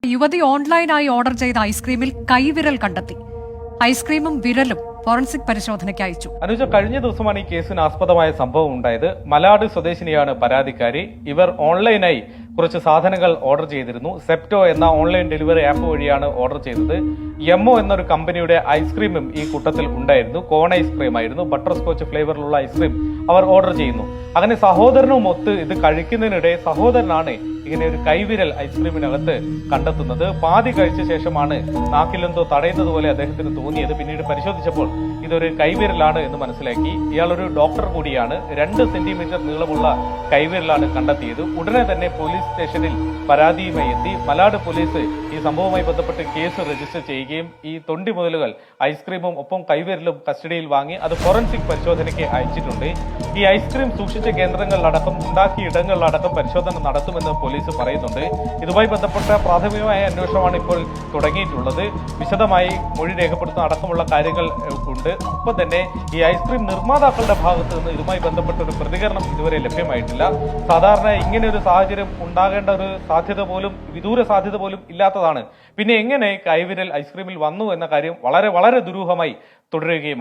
യുവതി ഓൺലൈനായി ഓർഡർ ചെയ്ത ഐസ്ക്രീമിൽ കൈവിരൽ കണ്ടെത്തി. ഐസ്ക്രീമും വിരലും ഫോറൻസിക് പരിശോധനയ്ക്ക് അയച്ചു. അനുജ, കഴിഞ്ഞ ദിവസമാണ് ഈ കേസിന് ആസ്പദമായ സംഭവം ഉണ്ടായത്. മലാഡ് സ്വദേശിനിയാണ് പരാതിക്കാരി. ഇവർ ഓൺലൈനായി കുറച്ച് സാധനങ്ങൾ ഓർഡർ ചെയ്തിരുന്നു. സെപ്റ്റോ എന്ന ഓൺലൈൻ ഡെലിവറി ആപ്പ് വഴിയാണ് ഓർഡർ ചെയ്തത്. എമ്മോ എന്നൊരു കമ്പനിയുടെ ഐസ്ക്രീമും ഈ കൂട്ടത്തിൽ ഉണ്ടായിരുന്നു. കോൺ ഐസ്ക്രീം ആയിരുന്നു. ബട്ടർ സ്കോച്ച് ഫ്ലേവറിലുള്ള ഐസ്ക്രീം അവർ ഓർഡർ ചെയ്യുന്നു. അങ്ങനെ സഹോദരനും ഒത്ത് ഇത് കഴിക്കുന്നതിനിടെ സഹോദരനാണ് ഇങ്ങനെ ഒരു കൈവിരൽ ഐസ്ക്രീമിനകത്ത് കണ്ടെത്തുന്നത്. പാതി കഴിച്ച ശേഷമാണ് നാക്കിലെന്തോ തടയുന്നത് പോലെ അദ്ദേഹത്തിന് തോന്നിയത്. പിന്നീട് പരിശോധിച്ചപ്പോൾ ഇതൊരു കൈവിരലാണ് എന്ന് മനസ്സിലാക്കി. ഇയാളൊരു ഡോക്ടർ കൂടിയാണ്. 2 സെന്റിമീറ്റർ നീളമുള്ള കൈവിരലാണ് കണ്ടെത്തിയത്. ഉടനെ തന്നെ പോലീസ് സ്റ്റേഷനിൽ പരാതിയുമായി എത്തി. മലാഡ് പോലീസ് ഈ സംഭവവുമായി ബന്ധപ്പെട്ട് കേസ് രജിസ്റ്റർ ചെയ്യുകയും ഈ തൊണ്ടി മുതലുകൾ ഐസ്ക്രീമും ഒപ്പം കൈവിരലും കസ്റ്റഡിയിൽ വാങ്ങി അത് ഫോറൻസിക് പരിശോധനയ്ക്ക് അയച്ചിട്ടുണ്ട്. ഈ ഐസ്ക്രീം സൂക്ഷിച്ച കേന്ദ്രങ്ങളിലടക്കം ഉണ്ടാക്കിയ ഇടങ്ങളിലടക്കം പരിശോധന നടത്തുമെന്ന് പോലീസ് പറയുന്നുണ്ട്. ഇതുമായി ബന്ധപ്പെട്ട പ്രാഥമികമായ അന്വേഷണമാണ് ഇപ്പോൾ തുടങ്ങിയിട്ടുള്ളത്. വിശദമായി മൊഴി രേഖപ്പെടുത്തുന്ന അടക്കമുള്ള കാര്യങ്ങൾ ഉണ്ട്. ഒപ്പം തന്നെ ഈ ഐസ്ക്രീം നിർമ്മാതാക്കളുടെ ഭാഗത്ത് നിന്ന് ഇതുമായി ബന്ധപ്പെട്ട ഒരു പ്രതികരണം ഇതുവരെ ലഭ്യമായിട്ടില്ല. സാധാരണ ഇങ്ങനെ ഒരു സാഹചര്യം ഉണ്ടാകേണ്ട ഒരു സാധ്യത പോലും, വിദൂര സാധ്യത പോലും ഇല്ലാത്തതാണ്. പിന്നെ എങ്ങനെ കൈവിരൽ ഐസ്ക്രീമിൽ വന്നു എന്ന കാര്യം വളരെ വളരെ ദുരൂഹമായി തുടരുകയുമാണ്.